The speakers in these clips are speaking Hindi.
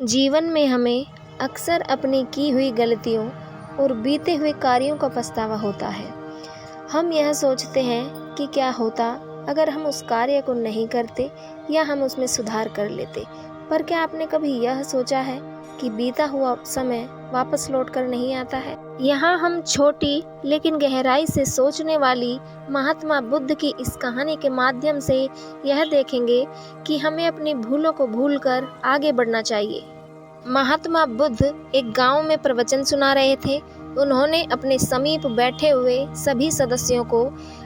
जीवन में हमें अक्सर अपनी की हुई गलतियों और बीते हुए कार्यों का पछतावा होता है। हम यह सोचते हैं कि क्या होता अगर हम उस कार्य को नहीं करते या हम उसमें सुधार कर लेते। पर क्या आपने कभी यह सोचा है कि बीता हुआ समय वापस लौट कर नहीं आता है? यहाँ हम छोटी लेकिन गहराई से सोचने वाली महात्मा बुद्ध की इस कहानी के माध्यम से यह देखेंगे कि हमें अपनी भूलों को भूलकर आगे बढ़ना चाहिए। महात्मा बुद्ध एक गांव में प्रवचन सुना रहे थे। उन्होंने अपने समीप बैठे हुए सभी सदस्यों को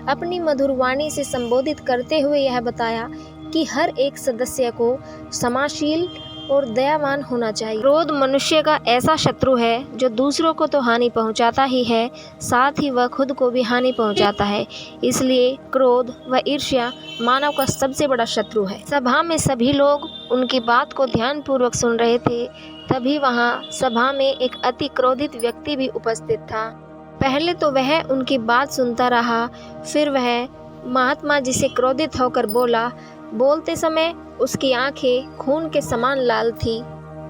अपनी मधुर वाणी से संबोधित करते हुए यह बताया कि हर एक सदस्य को क्षमाशील और दयावान होना चाहिए। क्रोध मनुष्य का ऐसा शत्रु है जो दूसरों को तो हानि पहुंचाता ही है, साथ ही वह खुद को भी हानि पहुंचाता है। इसलिए क्रोध व ईर्ष्या मानव का सबसे बड़ा शत्रु है। सभा में सभी लोग उनकी बात को ध्यानपूर्वक सुन रहे थे। तभी वहां सभा में एक अति क्रोधित व्यक्ति भी उपस्थित था। पहले तो वह उनकी बात सुनता रहा, फिर वह महात्मा जी से क्रोधित होकर बोला। बोलते समय उसकी आंखें खून के समान लाल थी।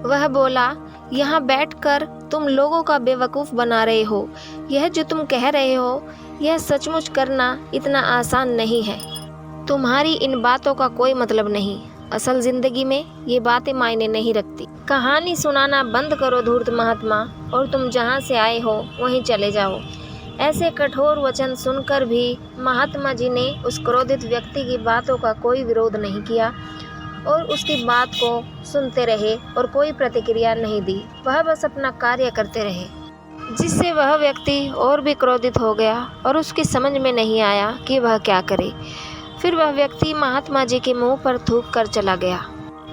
वह बोला, यहाँ बैठकर तुम लोगों का बेवकूफ़ बना रहे हो। यह जो तुम कह रहे हो यह सचमुच करना इतना आसान नहीं है। तुम्हारी इन बातों का कोई मतलब नहीं। असल जिंदगी में ये बातें मायने नहीं रखती। कहानी सुनाना बंद करो धूर्त महात्मा, और तुम जहाँ से आए हो वहीं चले जाओ। ऐसे कठोर वचन सुनकर भी महात्मा जी ने उस क्रोधित व्यक्ति की बातों का कोई विरोध नहीं किया और उसकी बात को सुनते रहे और कोई प्रतिक्रिया नहीं दी। वह बस अपना कार्य करते रहे, जिससे वह व्यक्ति और भी क्रोधित हो गया और उसकी समझ में नहीं आया कि वह क्या करे। फिर वह व्यक्ति महात्मा जी के मुंह पर थूक कर चला गया।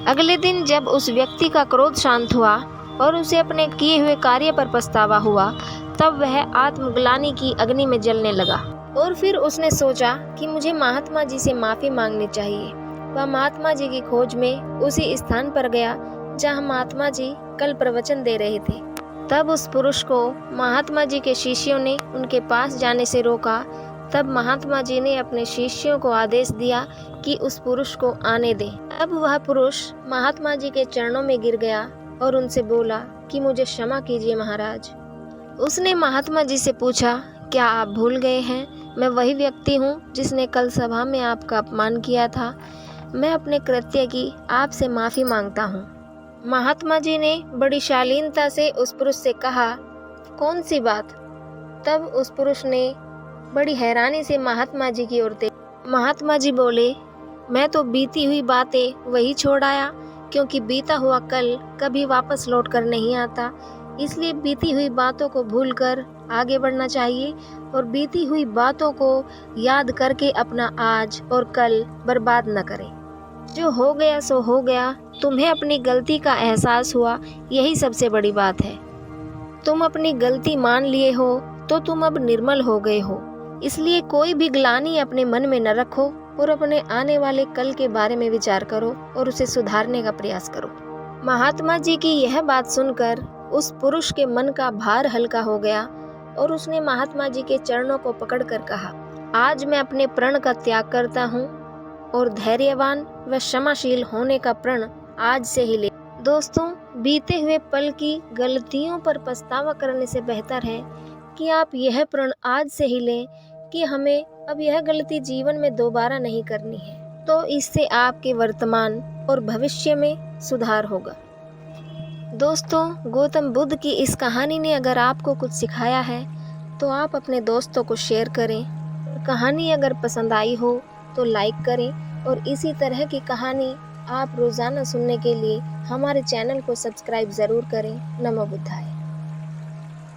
अगले दिन जब उस व्यक्ति का क्रोध शांत हुआ और उसे अपने किए हुए कार्य पर पछतावा हुआ, तब वह आत्मग्लानि की अग्नि में जलने लगा और फिर उसने सोचा कि मुझे महात्मा जी से माफ़ी मांगनी चाहिए। वह महात्मा जी की खोज में उसी स्थान पर गया जहां महात्मा जी कल प्रवचन दे रहे थे। तब उस पुरुष को महात्मा जी के शिष्यों ने उनके पास जाने से रोका। तब महात्मा जी ने अपने शिष्यों को आदेश दिया कि उस पुरुष को आने दें। अब वह पुरुष महात्मा जी के चरणों में गिर गया और उनसे बोला कि मुझे क्षमा कीजिए महाराज। उसने महात्मा जी से पूछा, क्या आप भूल गए हैं? मैं वही व्यक्ति हूँ जिसने कल सभा में आपका अपमान किया था। मैं अपने कृत्य की आपसे माफ़ी मांगता हूँ। महात्मा जी ने बड़ी शालीनता से उस पुरुष से कहा, कौन सी बात? तब उस पुरुष ने बड़ी हैरानी से महात्मा जी की ओर देखा। महात्मा जी बोले, मैं तो बीती हुई बातें वही छोड़ आया, क्योंकि बीता हुआ कल कभी वापस लौट कर नहीं आता। इसलिए बीती हुई बातों को भूलकर आगे बढ़ना चाहिए और बीती हुई बातों को याद करके अपना आज और कल बर्बाद न करें। जो हो गया सो हो गया। तुम्हें अपनी गलती का एहसास हुआ, यही सबसे बड़ी बात है। तुम अपनी गलती मान लिए हो तो तुम अब निर्मल हो गए हो। इसलिए कोई भी ग्लानि अपने मन में न रखो और अपने आने वाले कल के बारे में विचार करो और उसे सुधारने का प्रयास करो। महात्मा जी की यह बात सुनकर उस पुरुष के मन का भार हल्का हो गया और उसने महात्मा जी के चरणों को पकड़कर कहा, आज मैं अपने प्रण का त्याग करता हूँ और धैर्यवान व क्षमाशील होने का प्रण आज से ही ले। दोस्तों, बीते हुए पल की गलतियों पर पछतावा करने से बेहतर है कि आप यह प्रण आज से ही लें कि हमें अब यह गलती जीवन में दोबारा नहीं करनी है। तो इससे आपके वर्तमान और भविष्य में सुधार होगा। दोस्तों, गौतम बुद्ध की इस कहानी ने अगर आपको कुछ सिखाया है तो आप अपने दोस्तों को शेयर करें। कहानी अगर पसंद आई हो तो लाइक करें और इसी तरह की कहानी आप रोज़ाना सुनने के लिए हमारे चैनल को सब्सक्राइब ज़रूर करें। नमो बुद्धाय।